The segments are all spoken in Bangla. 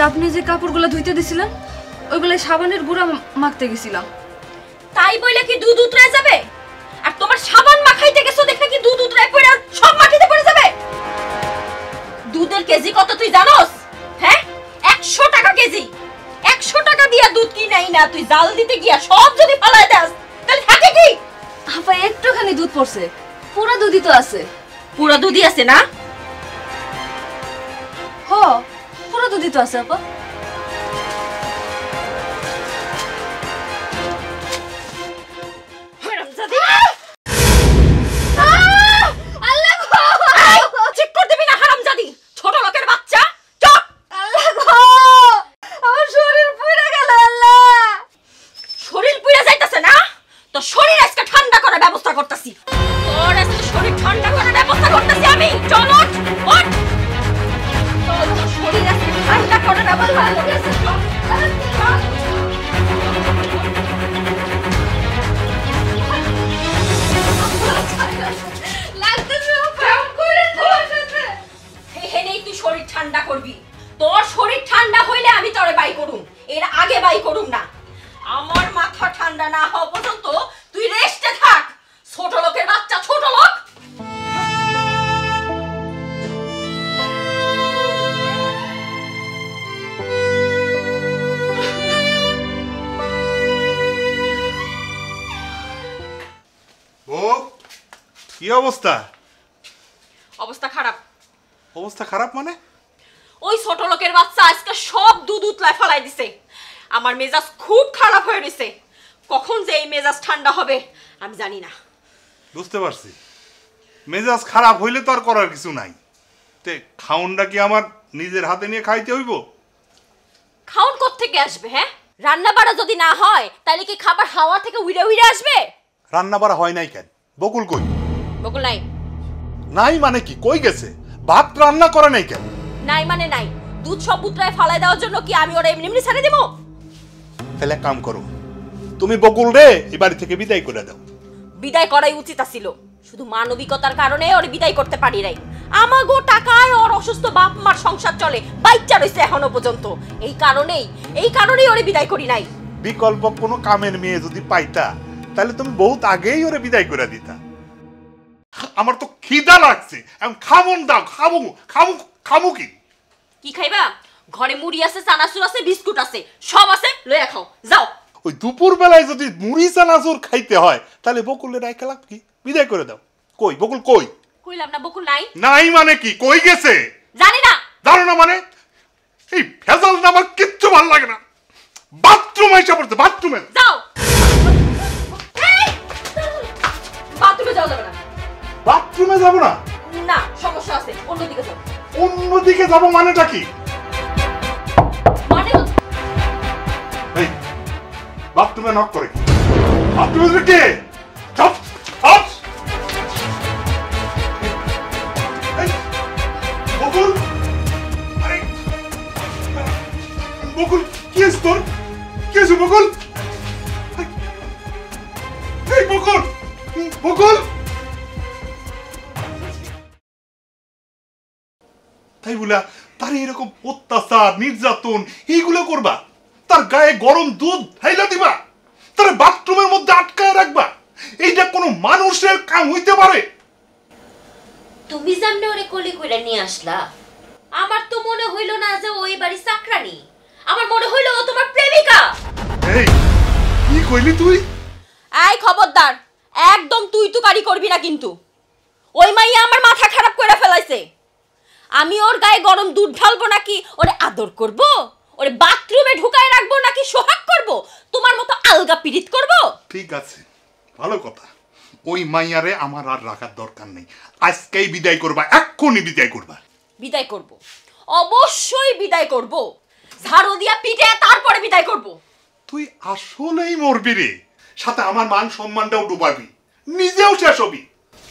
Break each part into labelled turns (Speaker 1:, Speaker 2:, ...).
Speaker 1: আপনি যে কাপড়গুলো ধুইতে দিছিলেন ওইগুলো সাবানের গুঁড়া মাখতে গেছিলাম।
Speaker 2: তাই বইলে কি দুধ উতরায় যাবে? আর তোমার সাবান মাখাইতে গেছো দেখে কি দুধ উতরায় পড়ে সব মাটিতে পড়ে যাবে? দুধের কেজি কত তুই জানোস? হ্যাঁ, 100 টাকা কেজি। 100 টাকা দিয়া দুধ কিনাই না, তুই জাল দিতে গিয়া সব যদি ফালায় দাস তাহলে থাকে কি?
Speaker 1: আপা একটুখানি দুধ পড়ছে, পুরো দুধই তো আছে।
Speaker 2: পুরো দুধই আছে না?
Speaker 1: হ, পুরো দুধই তো আছে আপা।
Speaker 3: কি অবস্থা?
Speaker 2: অবস্থা খারাপ।
Speaker 3: অবস্থা খারাপ মানে?
Speaker 2: ওই ছোট লোকের বাচ্চা আজকে সব দুধ উতলায় ফেলাই দিছে। আমার মেজাজ খুব খারাপ হয়ে গেছে। কখন যে এই মেজাজ ঠান্ডা হবে আমি জানি না।
Speaker 3: বুঝতে পারছি, মেজাজ খারাপ হইলে তো আর করার কিছু নাই। তে খাউনটা কি আমার নিজের হাতে নিয়ে খাইতে হইব?
Speaker 2: খাউন কোত্থেকে আসবে? হ্যাঁ, রান্না বাড়া যদি না হয় তাহলে কি খাবার হাওয়া থেকে উড়ে উড়ে আসবে?
Speaker 3: রান্না বাড়া হয় নাই কেন? বকুল কই?
Speaker 2: বকুল নাই।
Speaker 3: নাই মানে কি? কই গেছে? ভাত রান্না করে নাই কেন?
Speaker 2: নাই মানে নাই। দুধ সব উতলায় ফালাই দেওয়ার জন্য কি আমি ওরা এমনি এমনি ছেড়ে দেব?
Speaker 3: তাহলে কাম করো, তুমি বকুল রে এই বাড়ি থেকে বিদায় করে দাও।
Speaker 2: বিদায় করাই উচিত ছিল, শুধু মানবিকতার কারণে ওরে বিদায় করতে পারি নাই। আমাগো টাকায় ওর অসুস্থ বাপ মার সংসার চলে, বাচ্চা রইছে এখনো পর্যন্ত। এই কারণেই ওরে বিদায় করি নাই।
Speaker 3: বিকল্প কোনো কামের মেয়ে যদি পাইতা তাহলে তুমি বহুত আগেই ওরে বিদায় করে দিতা। আমার তো খিদা লাগছে, এখন খামুন দাও। খামু খামু খামু কি?
Speaker 2: কি খাইবা? ঘরে মুড়ি আছে, চানাচুর আছে, বিস্কুট আছে, সব আছে, লইয়া খাও যাও।
Speaker 3: ওই দুপুর বেলায় যদি মুড়ি চানাচুর খাইতে হয় তাহলে বকুলের রাইখা লাভ কি? বিদায় করে দাও। কই বকুল কই?
Speaker 2: কইলাম না বকুল নাই।
Speaker 3: নাই মানে কি? কই গেছে?
Speaker 2: জানি না।
Speaker 3: জানো না মানে? এই ভেজাল না আমার কিচ্ছু ভালো লাগে না। বাথরুমে এসে পড়তে, বাথরুমে
Speaker 2: যাও। বাথরুমে যাও যাবে না।
Speaker 3: বাথরুমে যাব না?
Speaker 2: না, সমস্যা আছে, অন্যদিকে যাও।
Speaker 3: অন্যদিকে যাব মানেটা কি?
Speaker 2: মানে
Speaker 3: এই বাথরুমে নক করে কি? বাথরুমে কে? Chop chop. এই বকুল, আরে বকুল কি হইছে তোর? কি হইছে বকুল? এই বকুল, বকুল। তাই বলে তার এরকম অত্যাচার নির্যাতন এইগুলো করবা? তার গায়ে গরম দুধ ঢাইলা দিবা? তার বাথরুমের মধ্যে আটকায় রাখবা? এইটা কোনো মানুষের কাম হইতে পারে?
Speaker 2: তুমি যেমনে ওরে কোলে কইরা নিয়ে আসলা, আমার তো মনে হইল না যে ওই বাড়ি চাকরানি। আমার মনে হইল ও তোমার প্রেমিকা।
Speaker 3: এই কি কইলি তুই?
Speaker 2: এই খবরদার, একদম তুই তুকারি করবি না কিন্তু। ওই মাইয়া আমার মাথা খারাপ করে ফেলাইছে। আমি ওর গায়ে গরম দুধ ঢালবো নাকি ওরে আদর করব? ওরে বাথরুমে ঢুকায় রাখবো নাকি সোহাগ করব? তোমার মতো আলগা পিরিত করব?
Speaker 3: ঠিক আছে, ভালো কথা। ওই মাইয়ারে আমার আর রাখার দরকার নেই। আজকেই বিদায় করবা, এক্ষুনি বিদায় করবা।
Speaker 2: বিদায় করব, অবশ্যই বিদায় করব। ঝাড়ু দিয়া পিটে তারপরে বিদায় করব।
Speaker 3: তুই আসলেই মরবি রে, সাথে আমার মান সম্মানটাও ডুবাবি, নিজেও শেষ হবি।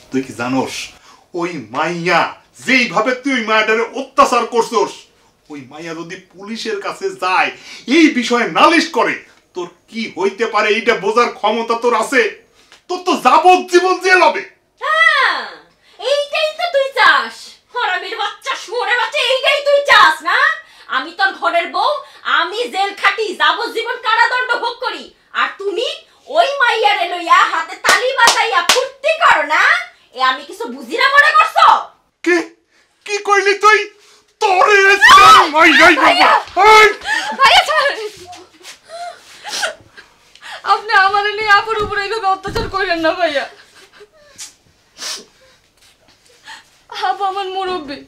Speaker 3: তুই কি জানোস ওই মাইয়া যেইভাবে তুই মায়াটারে অত্যাচার করছস, ওই মাইয়া যদি পুলিশের কাছে যায়, এই বিষয়ে নালিশ করে, তোর কি হইতে পারে এইটা বোঝার ক্ষমতা তোর আছে? তোর তো যাবজ্জীবন জেল হবে।
Speaker 2: হ্যাঁ, এইটাই তো তুই চাস। হারামির বাচ্চা, শুয়োরের বাচ্চা, এইটাই তুই চাস না? আমি তোর ঘরের বউ, আমি জেল খাটি, যাবজ্জীবন কারাদণ্ড ভোগ করি, আর তুমি ওই মাইয়ারে লইয়া হাতে তালি বাজাইয়া ফুর্তি করো না? এ আমি কিছু বুঝি না মনে করছো?
Speaker 3: কি কি কইলি তুই? তোরে মাইয়াই বাবা।
Speaker 1: ভাইয়া ছাড়েন। আপনি আমার নিয়ে আপুর উপরে এইভাবে অত্যাচার করেন না ভাইয়া। আপু আমার মুরব্বী,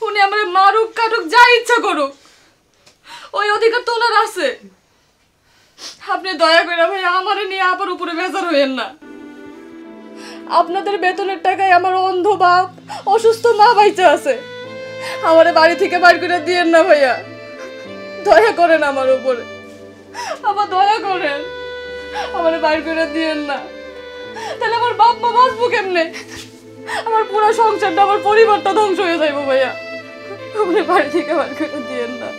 Speaker 1: উনি আমার মারুক কাটুক যা ইচ্ছা করুক, ওই অধিকার তো ওনার আছে। আপনি দয়া করে ভাইয়া আমার নিয়ে আপার উপরে বেজার হইেন না। আপনাদের বেতনের টাকায় আমার অন্ধ বাপ, অসুস্থ মা বাইচা আছে। আমারে বাড়ি থেকে বাইর করে দিয়েন না ভাইয়া, দয়া করেন আমার উপরে। আবার দয়া করেন, আমারে বাইর করে দিয়েন না। তাহলে আমার বাপ মা বাঁচবো কেমনে? আমার পুরো সংসারটা, আমার পরিবারটা ধ্বংস হয়ে যাইবো ভাইয়া। আপনি বাড়ি থেকে বাইর করে দিয়েন না।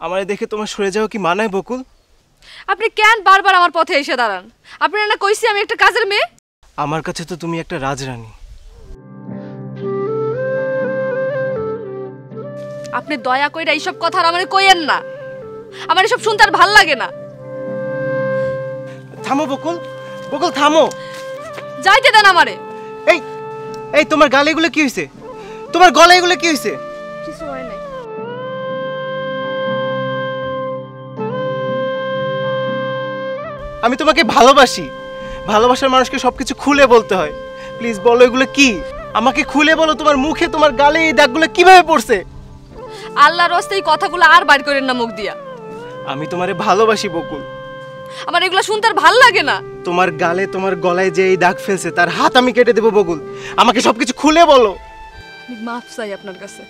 Speaker 4: আমারে দেখে তোমার সরে যাও কি মানায় বকুল?
Speaker 1: আপনি কেন বারবার আমার পথে এসে দাঁড়ান? আপনি না কইছি আমি একটা কাজের মেয়ে?
Speaker 4: আমার কাছে তো তুমি একটা রাজরানী।
Speaker 1: আপনি দয়া কইরা এইসব কথা আর আমারে কইেন না। আমার এসব শুনতে আর ভাল লাগে না।
Speaker 4: থামো বকুল, বকুল থামো।
Speaker 1: যাইতে দেন আমারে।
Speaker 4: এই এই তোমার গালে এগুলো কি হইছে? তোমার গলায় এগুলো কি হইছে?
Speaker 1: কিছু হয় নাই।
Speaker 4: আমি তোমাকে ভালোবাসি। ভালোবাসার মানুষকে সবকিছু খুলে বলতে হয়। প্লিজ বলো এগুলো কি? আমাকে খুলে বলো, তোমার মুখে তোমার গালে এই দাগগুলো কিভাবে পড়ছে?
Speaker 1: আল্লাহর রাস্তায় এই কথাগুলো আর বাইর করেন না মুখ দিয়া।
Speaker 4: আমি তোমারে ভালোবাসি বকুল।
Speaker 1: আমার এগুলো শুনতে আর ভাল লাগে না।
Speaker 4: তোমার গালে তোমার গলায় যে এই দাগ ফেলছে তার হাত আমি কেটে দেবো বকুল। আমাকে সবকিছু খুলে বলো।
Speaker 1: আমি মাফ চাই আপনার কাছে।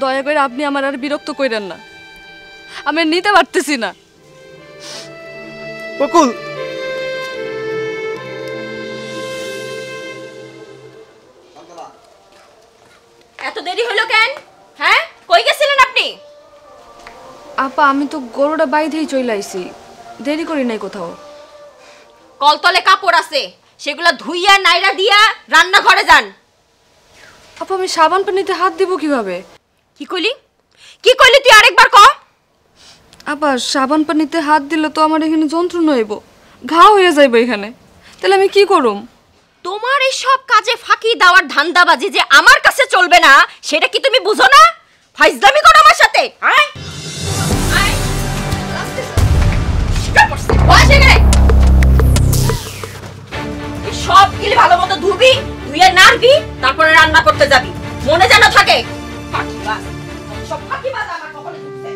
Speaker 1: দয়া করে আপনি আমার আর বিরক্ত কইরেন না। আমি নিতে পারতেছি না।
Speaker 4: বকুল
Speaker 2: এত দেরি হলো কেন? হ্যাঁ, কই গেছিলেন আপনি?
Speaker 1: আপা আমি তো গরুটা বাইধেই চলে আইছি, দেরি করি নাই কোথাও।
Speaker 2: কলতলে কাপড় আছে, সেগুলো ধুইয়া নাইরা দিয়া রান্নাঘরে যান।
Speaker 1: আপা আমি সাবান পানিতে হাত দিব কিভাবে?
Speaker 2: কি কইলি? কি কইলি তুই আরেকবার ক?
Speaker 1: আপা সাবান পানিতে হাত দিলে তো আমার এখানে যন্ত্রণা হইব, ঘা হয়ে যাইব এখানে। তাহলে আমি কি করুম?
Speaker 2: তোমার এই সব কাজে ফাঁকি দেওয়ার ধান্দাবাজি যে আমার কাছে চলবে না, সেটা কি তুমি বুঝো না? ফাইজলামি করো আমার সাথে। আয় আয়, বস এখানে। এই সব গিলি ভালো মতো ধুবি, ধুয়ে নাড়বি, তারপরে রান্না করতে যাবি। মনে যেন থাকে। ফাঁকিবাজ, সব ফাঁকিবাজ আমার কপালে ঢুকছে।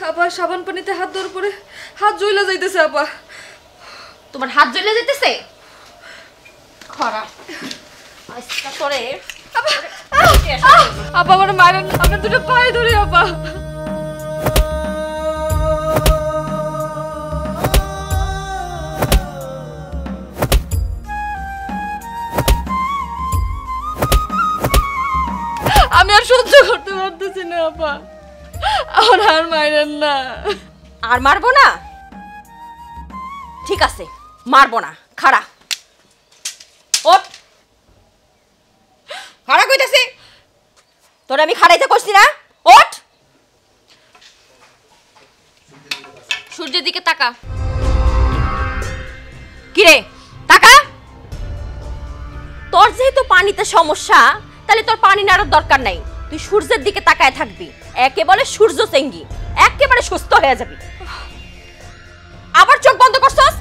Speaker 1: আপা সাবান পানিতে হাত দেওয়ার পরে হাত জ্বলে যাইতেছে। আপা
Speaker 2: তোমার হাত জ্বলে যেতেছে? খরা আজকে তোরে
Speaker 1: আপা আমার মারেন, আপনার দুটো পায়ে ধরে আপা। আমি আর সহ্য করতে পারতেছি না আপা, আমার আর মারেন না।
Speaker 2: আর মারবো না? ঠিক আছে, মারবো না। খাড়া ওঠ, খাড়া কইতাছি তোরে আমি খাড়াইতে কইছি না? ওঠ, সূর্যের দিকে তাকা। কি রে, তাকা। তোর যেহেতু পানিতে সমস্যা, তাহলে তোর পানি নাড়ার দরকার নাই, তুই সূর্যের দিকে তাকায় থাকবি, একেবারে সূর্য চেঙ্গি, একেবারে সুস্থ হয়ে যাবি। আবার চোখ বন্ধ করছস?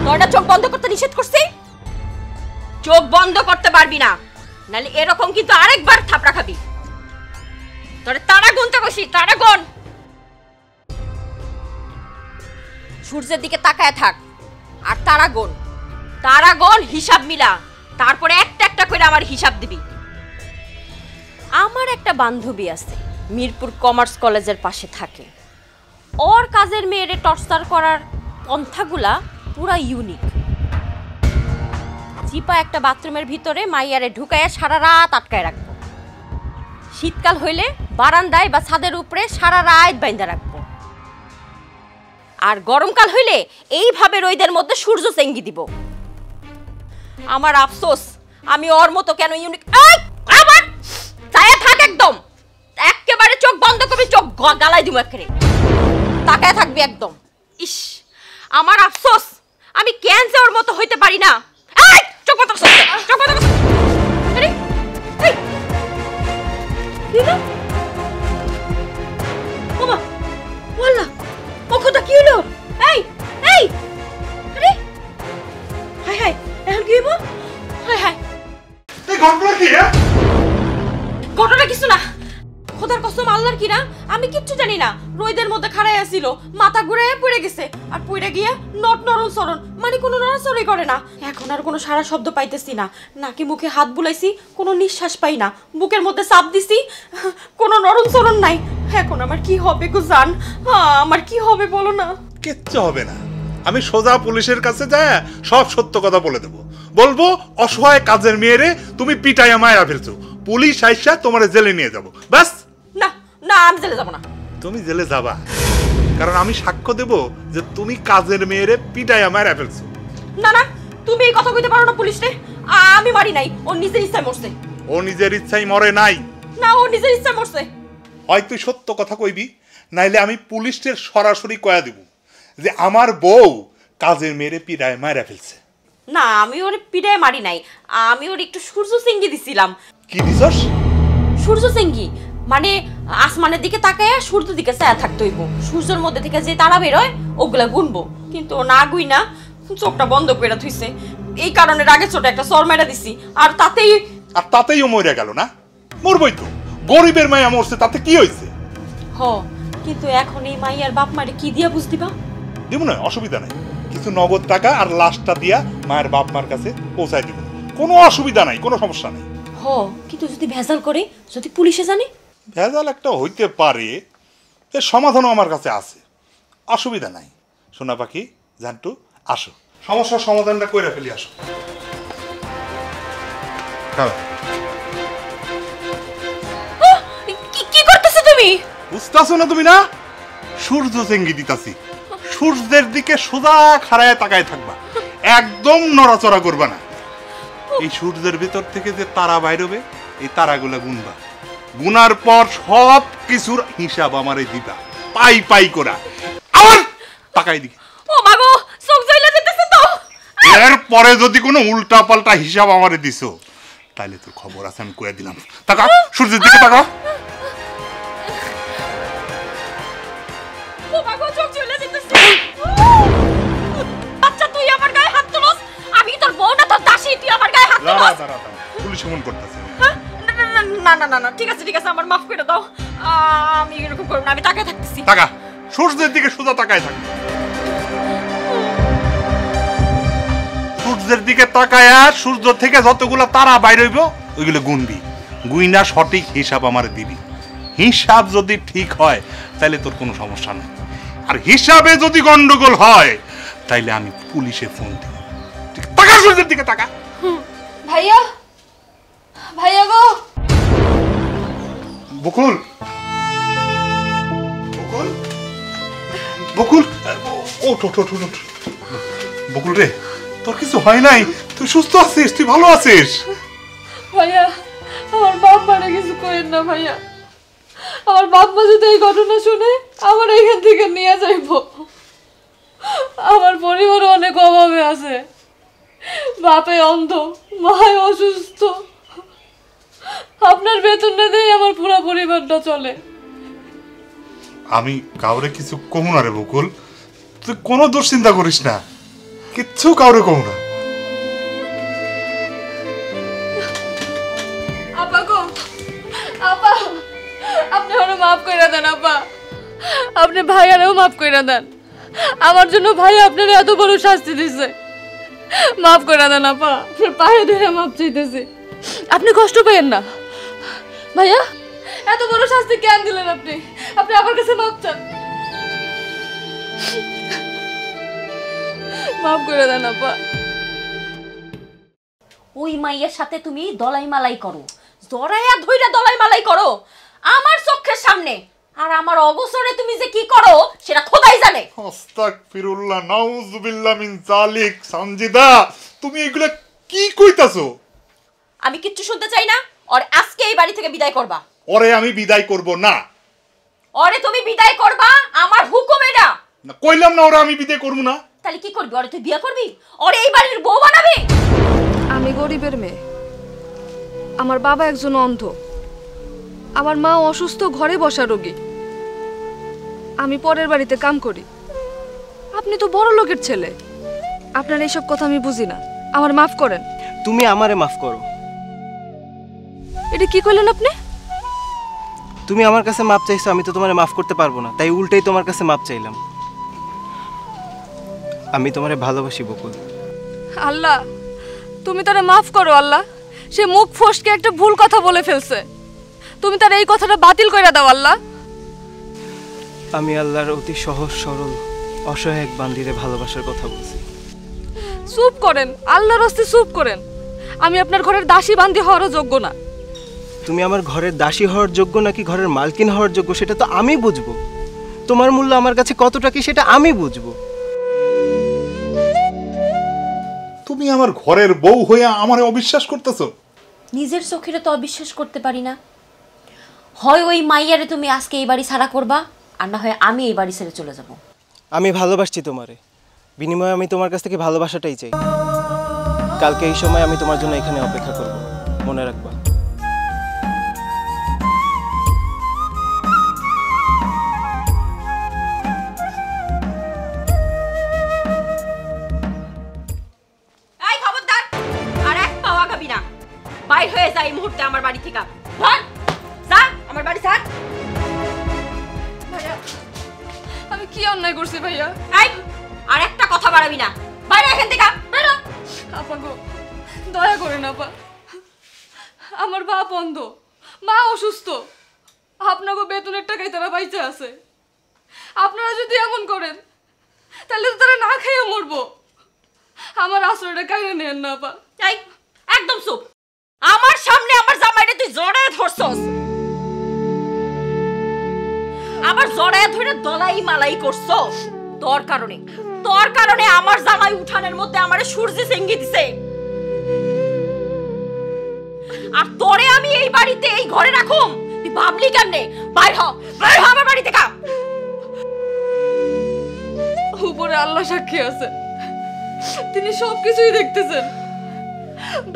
Speaker 2: তোরা চোখ বন্ধ করতে নিষেধ করছি, চোখ বন্ধ করতে পারবি না, নাহলে এরকম কিন্তু আরেকবার থাপড়া খাবি। তোরে তারা গুনতে বসি, তারা গুন। সূর্যের দিকে তাকায় থাক আর তারা গুন, তারা গুন, হিসাব মিলা, তারপরে একটা একটা করে আমার হিসাব দিবি। আমার একটা বান্ধবী আছে, মিরপুর কমার্স কলেজের পাশে থাকে। ওর কাজের মেয়েরে টর্চার করার পন্থাগুলা পুরা ইউনিক। চিপা একটা বাথরুমের ভিতরে মাইয়ারে ঢুকাইয়া সারা রাত আটকায় রাখবো, শীতকাল হইলে বারান্দায় বা ছাদের উপরে সারা রাত বাইন্ধা রাখবো, আর গরমকাল হইলে এইভাবে রোদের মধ্যে সূর্য চেঙ্গি দিব। আমার আফসোস, আমি ওর মতো কেন ইউনিক। আবার চায়া থাক, একদম একেবারে চোখ বন্ধ করবি, চোখ গালাই দিব, একেবারে তাকায় থাকবি একদম। ইস, আমার আফসোস, আমি কেন যে ওর মতো হইতে পারি না। চোখ বন্ধ করছ, চোখ বন্ধ করছ। আরে এই দিদা, বাবা ওয়াল্লা, ওখটা কি হলো? এই এই, আরে হাই হাই, এখন কি হইব? হাই হাই,
Speaker 3: এই ঘটনা কি?
Speaker 2: ঘটনা কিছু না, খোদার কসম আল্লাহর কিনা আমি কিচ্ছু জানি না। রোদের মধ্যে খাড়াই আসিল, মাথা ঘুরে পড়ে গেছে, আর পড়ে গিয়া নট নরল সরণ, মানে কোনো নড়াচড়াই করে না। এখন আর কোনো সারা শব্দ পাইতেছি না, নাকি মুখে হাত বুলাইছি, কোনো নিঃশ্বাস পাই না, বুকের মধ্যে চাপ দিছি, কোনো নরম সরণ নাই। এখন আমার কি হবে গো জান, আমার কি হবে বলো না?
Speaker 3: কিচ্ছু হবে না, আমি সোজা পুলিশের কাছে যায় সব সত্য কথা বলে দেবো। বলবো অসহায় কাজের মেয়েরে তুমি পিটাইয়া মায়েরা ফেলছো, পুলিশ আইসা তোমার জেলে নিয়ে যাবো। ব্যাস।
Speaker 2: না না, আমি জেলে যাবো না।
Speaker 3: তুমি জেলে যাবা, কারণ আমি সাক্ষ্য দেব যে তুমি কাজের মেয়েরে পিটাইয়া মায়েরা ফেলছো।
Speaker 2: না না, তুমি এই কথা কইতে পারো না পুলিশে, আমি মারি নাই, ও নিজের ইচ্ছায় মরছে।
Speaker 3: ও নিজের ইচ্ছাই মরে নাই।
Speaker 2: না, ও নিজের ইচ্ছায় মরছে।
Speaker 3: হয় তুই সত্য কথা কইবি, নাইলে আমি পুলিশের সরাসরি কয়া দিব যে আমার বউ কাজের মেয়েরে পিটাইয়া মায়েরা ফেলছে।
Speaker 2: না, আমি ওরে পিটায় মারি নাই, আমি ওর একটু সূর্য সিঙ্গি দিছিলাম।
Speaker 3: কি দিছস?
Speaker 2: সূর্য সিঙ্গি মানে আসমানের দিকে তাকায় সূর্যের দিকে ছায়া থাকতে হইব, সূর্যের মধ্যে থেকে যে তারা বের হয় ওগুলা গুনবো, কিন্তু ও না গুই না, চোখটা বন্ধ করে থইছে। এই কারণে রাগে ছোট একটা সর মেরা দিছি, আর তাতেই
Speaker 3: ও মরে গেল না? মরবই তো, গরিবের মায়া মরছে, তাতে কি হইছে?
Speaker 2: হ, কিন্তু এখন এই মাইয়ার বাপ মারে কি দিয়া বুঝ দিবা?
Speaker 3: দিব না, অসুবিধা নাই, কিছু নগদ টাকা আর লাশটা দিয়া মায়ের বাপ মার কাছে পৌঁছায় দিব, কোনো অসুবিধা নাই, কোনো সমস্যা নাই।
Speaker 2: হ, কিন্তু যদি ভেজাল করে, যদি পুলিশে জানে?
Speaker 3: ভেজাল একটা হইতে পারে, এর সমাধানও আমার কাছে আছে, অসুবিধা নাই। সোনা পাখি জানটু, আসো, সমস্যার সমাধানটা কইরা ফেলি, আসো।
Speaker 2: কি করতেছো তুমি?
Speaker 3: বুঝতেছো না তুমি? না, সূর্য চেঙ্গি দিতাছি, সূর্যের দিকে সোজা খাড়ায় তাকায় থাকবা, একদম নড়াচড়া করবা না। এই সূর্যের ভিতর থেকে যে তারা বাইরবে, এই তারাগুলা গুনবা, গুনার পর সব কিছুর হিসাব আমারে দিবা, পাই পাই করা। আবার তাকাই দিকে,
Speaker 2: ও মাগো, চোখ জ্বলে যেতেছে তো।
Speaker 3: এরপরে যদি কোনো উল্টা পাল্টা হিসাব আমারে দিছো, তাইলে তোর খবর আছে, আমি কয়ে দিলাম। তাকা, সূর্যের দিকে তাকা।
Speaker 2: ও মাগো, চোখ জ্বলে যেতেছে। আচ্ছা, তুই আমার গায়ে হাত তুলস? আমি তোর বউ না, তোর দাসী, তুই আমার গায়ে হাত তুলস?
Speaker 3: দাঁড়া, পুলিশ ফোন করতেছে।
Speaker 2: না না না না, ঠিক আছে ঠিক আছে, আমার মাফ করে দাও, আমি এরকম করব না, আমি তাকায় থাকতেছি।
Speaker 3: তাকা, সূর্যের দিকে সোজা তাকায় থাক, সূর্যের দিকে তাকায়, সূর্য থেকে যতগুলো তারা বাইর হইব ওইগুলো গুনবি, গুইনা সঠিক হিসাব আমার দিবি। হিসাব যদি ঠিক হয় তাহলে তোর কোনো সমস্যা নেই, আর হিসাবে যদি গন্ডগোল হয় তাইলে আমি পুলিশে ফোন দিব। তাকা, সূর্যের দিকে তাকা।
Speaker 1: ভাইয়া, ভাইয়া গো।
Speaker 3: বকুল, বকুল, বকুল, ওঠ ওঠ ওঠ ওঠ। বকুল রে, তোর কিছু হয় নাই, তুই সুস্থ আছিস, তুই ভালো আছিস?
Speaker 1: ভাইয়া, আমার বাপ মারা কিছু করেন না ভাইয়া, আমার বাপ মা যদি এই ঘটনা শুনে আমার এখান থেকে নিয়ে যাইব, আমার পরিবার অনেক অভাবে আছে। বাপে অন্ধ, মায় অসুস্থ, আপনার বেতন না দিয়ে আমার পুরো পরিবারটা চলে।
Speaker 3: আমি কাউরে কিছু কমু না রে বকুল, তুই কোনো দোষ চিন্তা করিস না, কিচ্ছু কাউরে কমু না।
Speaker 1: আপা গো, আপা আপনি ওরা মাফ করে দেন। আপা আপনি ভাইয়ারেও মাফ করে দেন। আমার জন্য ভাই আপনার এত বড় শাস্তি দিছে, মাফ করে দেন আপা। আপনার পায়ে ধরে মাফ চাইতেছি, আপনি কষ্ট পেয়েন না। ভাইয়া এত বড় শাস্তি কেন দিলেন আপনি? আপনি আমার কাছে মাফ চান, মাফ করে দেন আপা।
Speaker 2: ওই মাইয়ের সাথে তুমি দলাই মালাই করো, জড়াইয়া ধইরা দলাই মালাই করো আমার চোখের সামনে, আর আমার অগোচরে তুমি যে কি করো সেটা খোদাই জানে।
Speaker 3: আস্তাগফিরুল্লাহ, নাউযুবিল্লাহ মিন যালিক। সঞ্জিদা, তুমি এগুলা কি কইতাছো?
Speaker 2: আমি কিচ্ছু শুনতে চাই না, আর আজকে এই বাড়ি থেকে বিদায় করবা।
Speaker 3: ওরে আমি বিদায় করব না।
Speaker 2: ওরে তুমি বিদায় করবা, আমার হুকুম এটা।
Speaker 3: না কইলাম না ওরে আমি বিদায় করব না।
Speaker 2: তাহলে কি করবি? ওরে তুই বিয়ে করবি? ওরে এই বাড়ির বউ বানাবি?
Speaker 1: আমি গরিবের মেয়ে, আমার বাবা একজন অন্ধ, আমার মা অসুস্থ, ঘরে বসা রোগী, আমি পরের বাড়িতে কাম করি। আপনি তো বড় লোকের ছেলে, আপনার এইসব কথা আমি বুঝি না, আমার মাফ করেন।
Speaker 4: তুমি আমারে মাফ করো।
Speaker 1: এটা কি কইলেন আপনি?
Speaker 4: তুমি আমার কাছে মাপ চাইছো, আমি তো তোমারে মাফ করতে পারবো না, তাই উল্টাই তোমার কাছে মাপ চাইলাম। আমি তোমারে ভালোবাসি বকুল।
Speaker 1: আল্লাহ তুমি তারে মাফ করো। আল্লাহ, সে মুখ ফসকে একটা ভুল কথা বলে ফেলছে, তুমি তার এই কথাটা বাতিল করে দাও। আল্লাহ,
Speaker 4: আমি আল্লাহর অতি সহজ সরল অসহায় এক বান্দিরে ভালোবাসার কথা বলছি।
Speaker 1: চুপ করেন, আল্লাহর হস্তে চুপ করেন। আমি আপনার ঘরের দাসী বান্দি হওয়ারও যোগ্য না।
Speaker 4: তুমি আমার ঘরের দাসী হওয়ার যোগ্য নাকি ঘরের মালকিন হওয়ার যোগ্য সেটা তো আমি বুঝবো। তোমার মূল্য আমার কাছে কতটা কি সেটা আমি বুঝবো।
Speaker 3: তুমি আমার ঘরের বউ হয়ে আমারে অবিশ্বাস করতেছো?
Speaker 2: নিজের চোখেরে তো অবিশ্বাস করতে পারি না। হয় ওই মাইয়ারে তুমি আজকে এই বাড়ি ছাড়া করবা, আর না হয় আমি এই বাড়ি ছেড়ে চলে যাব।
Speaker 4: আমি ভালোবাসছি তোমারে, বিনিময়ে আমি তোমার কাছ থেকে ভালোবাসাটাই চাই। কালকে এই সময় আমি তোমার জন্য এখানে অপেক্ষা করব, মনে রাখবা।
Speaker 2: এই খবরদার, আর এক পাও আগাবি না। বাইর হয়ে যা এই মুহূর্তে আমার বাড়ি থেকে। ধর, যা আমার বাড়ি ছাড়।
Speaker 1: ভাইয়া আমি কি অন্যায় করছি ভাইয়া?
Speaker 2: এই আর একটা কথা বাড়াবি না, বাইরে এখান থেকে বেরো।
Speaker 1: আপা গো, দয়া করেন আপা, আমার বাপ অন্ধ, মা অসুস্থ, আপনাকে বেতনের টাকায় তারা বাইচে আছে। আপনারা যদি এমন করেন তাহলে তো তারা না খেয়ে মরবো। আমার আশ্রয়টা কাইরে নেন না আপা।
Speaker 2: এই একদম চুপ। আমার সামনে আমার জামাইরে তুই জড়ায় ধরছস, আবার জড়ায় ধরে দলাই মালাই করছস। তোর কারণে আমার জামাই উঠানের মধ্যে আমারে সূর্যে সেঙ্গি দিছে। আর তোরে আমি এই বাড়িতে এই ঘরে রাখুম, তুই ভাবলি কেমনে? বাইর হ আমার বাড়ি থেকে।
Speaker 1: উপরে আল্লাহ সাক্ষী আছে, তিনি সবকিছুই দেখতেছেন।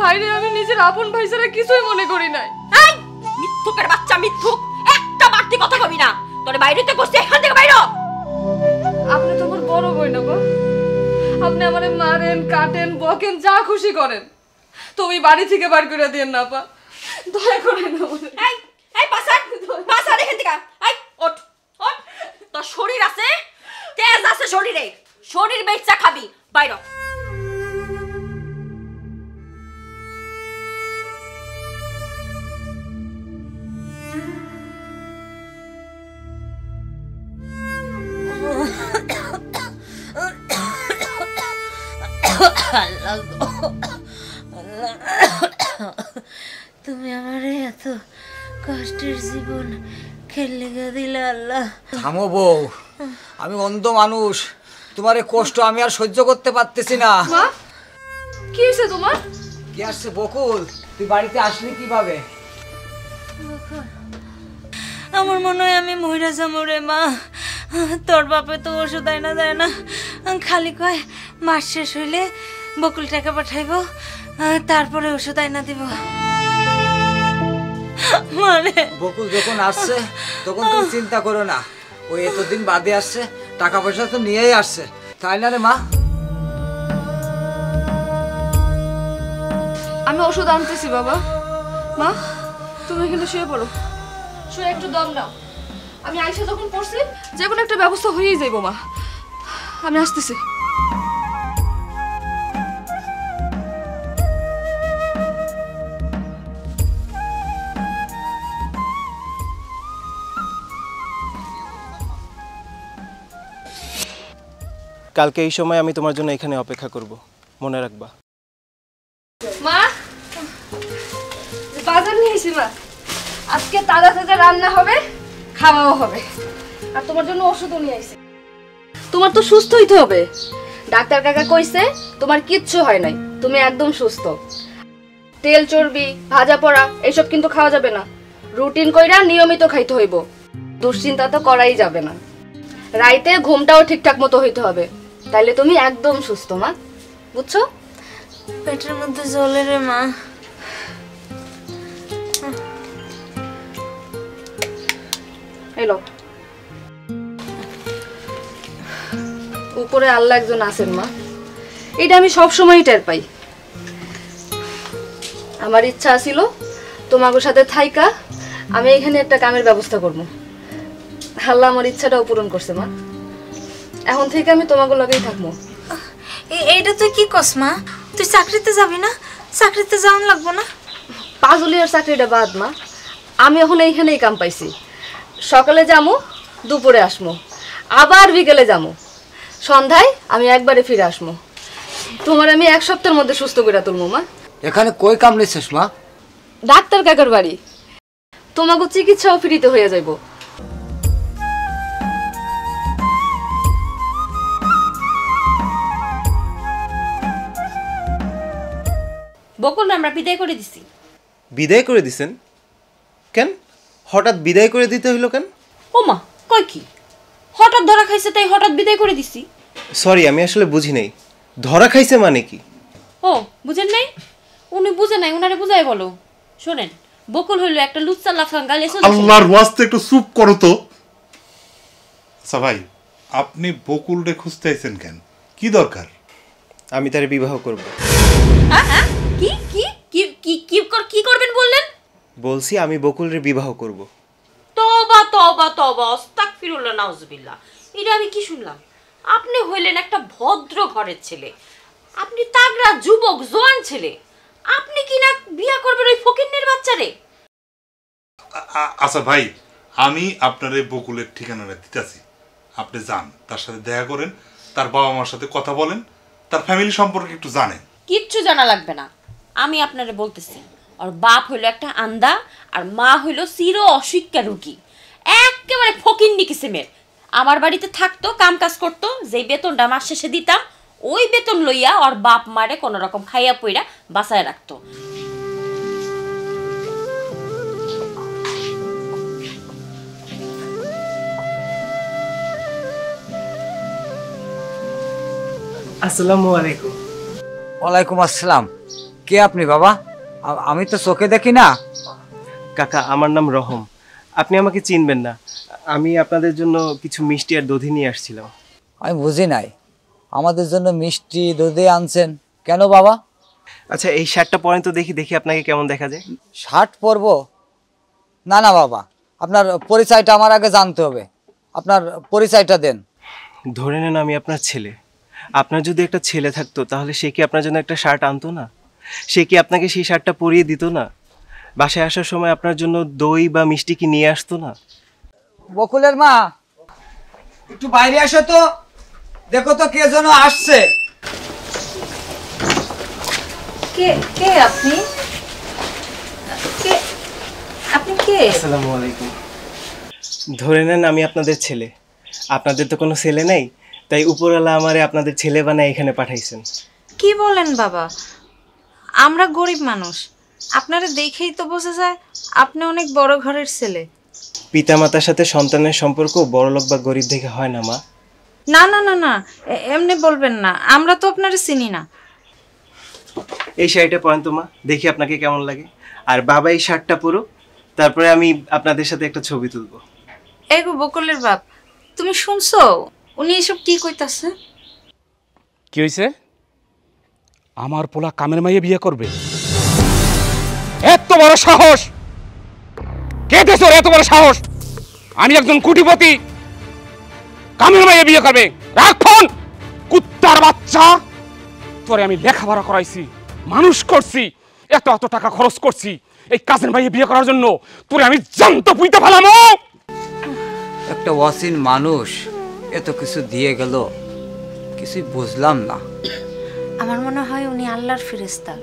Speaker 1: বাইরে আমি নিজের আপন ভাই ছাড়া কিছুই মনে করি নাই।
Speaker 2: এই মিথ্যুকের বাচ্চা, মিথ্যুক, একটা বাড়তি কথা কবি না। তোরে বাইরেতে করছিস, এখান থেকে বাইর হ।
Speaker 1: আপনি তো আমার বড় বই না গো, আপনি আমারে মারেন, কাটেন, বকেন, যা খুশি করেন, তো ওই বাড়ি থেকে বার করে দেন না আপা, দয়া করে না।
Speaker 2: এই পাসার এখান থেকে। এই ওঠ ওঠ, তোর শরীর আছে, তেজ আছে শরীরে, শরীর বেচা খাবি, বাইর হ।
Speaker 5: তুমি আমারে এত কষ্টের জীবন খেলে দিলে আল্লাহ।
Speaker 6: থামো বউ, আমি অন্ধ মানুষ, তোমার এই কষ্ট আমি আর সহ্য করতে পারতেছি না।
Speaker 1: মা কি হয়েছে তোমার?
Speaker 6: কি আসছে বকুল, তুই বাড়িতে আসলি কিভাবে?
Speaker 5: আমার মনে হয় আমি মহিলা যাবো রে মা। তোর বাপে তো ওষুধ দেয় না, খালি কয় মাস শেষ হইলে বকুল টাকা পাঠাইবো, তারপরে ওষুধ আইনা দিব। মানে
Speaker 6: বকুল যখন আসছে তখন তুমি চিন্তা করো না, ওই এতদিন বাদে আসছে, টাকা পয়সা তো নিয়েই আসছে, তাই না রে মা?
Speaker 1: আমি ওষুধ আনতেছি বাবা। মা তুমি এখানে শুয়ে পড়ো, শুয়ে একটু দম নাও। আমি আয়সা যখন পড়ছি যে কোনো একটা ব্যবস্থা হয়েই যাইব মা। আমি আসতেছি।
Speaker 4: কালকে এই সময় আমি তোমার জন্য এখানে অপেক্ষা করব, মনে রাখবা।
Speaker 1: মা বাজার নিয়ে এসেছি মা, আজকে তাজা তাজা রান্না হবে, খাওয়াও হবে, আর তোমার জন্য ওষুধও নিয়ে আসছি। তোমার তো সুস্থ হইতে হবে, ডাক্তার কাকা কইছে তোমার কিচ্ছু হয় নাই, তুমি একদম সুস্থ। তেল চর্বি ভাজা পোড়া এইসব কিন্তু খাওয়া যাবে না, রুটিন কইরা নিয়মিত খাইতে হইব। দুশ্চিন্তা তো করাই যাবে না, রাইতে ঘুমটাও ঠিকঠাক মতো হইতে হবে, তাইলে তুমি একদম সুস্থ মা, বুঝছো?
Speaker 5: পেটের মধ্যে জ্বলে রে মা।
Speaker 1: এলো উপরে আল্লাহ একজন আছেন মা, এটা আমি সব সময় টের পাই। আমার ইচ্ছা ছিল তোমার সাথে থাইকা আমি এখানে একটা কামের ব্যবস্থা করব, আল্লাহ আমার ইচ্ছাটাও পূরণ করছে মা। এখন থেকে আমি তোমাকে লগেই থাকবো।
Speaker 5: এইটা তুই কি কস মা? তুই চাকরিতে যাবি না? চাকরিতে যাওয়ান লাগবো না?
Speaker 1: পাজলিয়ার চাকরিটা বাদ মা, আমি এখন এইখানেই কাম পাইছি। সকালে যামু, দুপুরে আসমু, আবার বিকেলে যামু, সন্ধ্যায় আমি একবারে ফিরে আসমু। তোমার আমি এক সপ্তাহের মধ্যে সুস্থ করে তুলবো মা।
Speaker 6: এখানে কই কাম নিছিস মা?
Speaker 1: ডাক্তার কাকার বাড়ি, তোমাকে চিকিৎসাও ফ্রিতে হয়ে যাইব।
Speaker 2: বকুল আমরা বিদায় করে দিছি।
Speaker 4: বিদায় করে দিছেন কেন? হঠাৎ বিদায় করে দিতে হইলো কেন?
Speaker 2: ওমা কই কি, হঠাৎ ধরা খাইছে তাই হঠাৎ বিদায় করে দিছি।
Speaker 4: সরি, আমি আসলে বুঝি নাই, ধরা খাইছে মানে কি?
Speaker 2: ও বুঝেন নাই? উনি বুঝে নাই, উনারে বুঝাই বলো। শোনেন, বকুল হইলো একটা লুচ্চা লাফাঙ্গা লেসো।
Speaker 3: আল্লাহর ওয়াস্তে একটু চুপ করো তো। আচ্ছা ভাই, আপনি বকুলরে খুঁজতে আইছেন কেন? কি দরকার?
Speaker 4: আমি তারে বিবাহ করব।
Speaker 2: কি কি কি কি কি কি করবেন বললেন?
Speaker 4: বলছি আমি বকুলরে বিবাহ করব।
Speaker 2: তওবা তওবা তওবা, আস্তাগফিরুল্লাহ, নাউজুবিল্লাহ। এটা আমি কি শুনলাম? আপনি হইলেন একটা ভদ্র ঘরের ছেলে, আপনি তাগড়া যুবক জোয়ান ছেলে, আপনি কি না বিয়া করবেন ওই ফকিন্নের বাচ্চারে?
Speaker 3: আচ্ছা ভাই, আমি আপনার এই বকুলের ঠিকানাটা দিতেছি, আপনি যান, তার সাথে দেখা করেন, তার বাবা মার সাথে কথা বলেন, তার ফ্যামিলি সম্পর্কে একটু জানেন।
Speaker 2: কিচ্ছু জানা লাগবে না, আমি আপনারে বলতেছি, আর বাপ হইলো একটা আন্দা আর মা হইলো চির অশিক্ষা রুগী, একেবারে ফকিন্নি কিসিমের। আমার বাড়িতে থাকতো, কাম কাজ করতো, যেই বেতনটা মাস শেষে দিতাম ওই বেতন লইয়া ওর বাপ মারে কোনো রকম খাইয়া পইরা বাঁচায় রাখতো।
Speaker 4: আসসালামু আলাইকুম।
Speaker 6: ওয়ালাইকুম আসসালাম। কে আপনি বাবা? আমি তো চোখে দেখি না।
Speaker 4: কাকা, আমার নাম রহম, আপনি আমাকে চিনবেন না। আমি আপনাদের জন্য কিছু মিষ্টি আর দধি নিয়ে আসছিলাম।
Speaker 6: আমি বুঝি নাই, আমাদের জন্য মিষ্টি দধি আনছেন কেন বাবা?
Speaker 4: আচ্ছা, এই শার্টটা পরেন তো দেখি, দেখি আপনাকে কেমন দেখা যায়।
Speaker 6: শার্ট পরবো? না না বাবা, আপনার পরিচয়টা আমার আগে জানতে হবে, আপনার পরিচয়টা দেন।
Speaker 4: ধরে নেন আমি আপনার ছেলে। আপনার যদি একটা ছেলে থাকতো তাহলে সে কি আপনার জন্য একটা শার্ট আনতো না? সে কি আপনাকে সেই শার্টটা পরিয়ে দিত না? বাসায় আসার সময় আপনার জন্য দই বা মিষ্টি কি নিয়ে আসতো না?
Speaker 6: বকুলের মা, একটু বাইরে আসো তো, দেখো তো কে যেন আসছে।
Speaker 5: কে কে আপনি? কে আপনি? কে?
Speaker 4: আসসালামু আলাইকুম। ধরে নেন আমি আপনাদের ছেলে। আপনাদের তো কোনো ছেলে নেই, তাই উপরওয়ালা আমারে আপনাদের ছেলে বানায় এখানে পাঠাইছেন।
Speaker 5: কি বলেন বাবা? আমরা গরিব মানুষ, আপনারা দেখেই তো বোঝা যায় আপনি অনেক বড় ঘরের ছেলে।
Speaker 4: পিতামাতার সাথে সন্তানের সম্পর্ক বড়লোক বা গরিব দেখে হয় না মা।
Speaker 5: না না না না, এমনি বলবেন না, আমরা তো আপনারা চিনি না।
Speaker 4: এই শাড়িটা পরেন তো মা, দেখি আপনাকে কেমন লাগে। আর বাবা এই শার্টটা পুরো, তারপরে আমি আপনাদের সাথে একটা ছবি তুলবো।
Speaker 5: এগো বকুলের বাপ, তুমি শুনছো উনি এসব কি কইতাছে?
Speaker 7: কি হয়েছে? আমার পোলা কামের মাইয়ে বিয়ে করবে? এত বড় সাহস! কে দেশ ওর এত বড় সাহস? আমি একজন কোটিপতি, কামের মাইয়ে বিয়ে করবে? রাখ ফোন, কুত্তার বাচ্চা! তোরে আমি লেখাপড়া করাইছি, মানুষ করছি, এত এত টাকা খরচ করছি এই কাজের মাইয়ে বিয়ে করার জন্য, তোরে আমি জানতো পুইতে ফেলামো।
Speaker 6: একটা ওয়াসিন মানুষ এত কিছু দিয়ে গেল, কিছুই বুঝলাম না।
Speaker 5: আমার মনে হয় উনি আল্লাহর ফেরেশতা,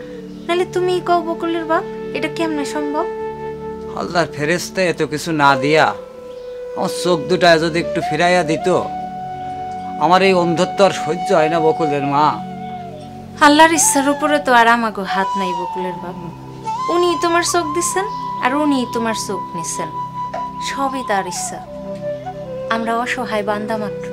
Speaker 5: নাহলে তুমি কও বকুলের বাপ, এটা কেমনে সম্ভব?
Speaker 6: আল্লাহর ফেরেশতা এত কিছু না দিয়া আমার চোখ দুটা যদি একটু ফিরাইয়া দিত, আমার এই অন্ধত্ব আর সহ্য হয় না বকুলের মা।
Speaker 5: আল্লাহর ইচ্ছার উপরে তো আর আমাগো হাত নাই বকুলের বাপ। উনি তোমার চোখ দিচ্ছেন আর উনি তোমার চোখ নিচ্ছেন, সবই তার ইচ্ছা। আমরা অসহায় বান্দা মাত্র।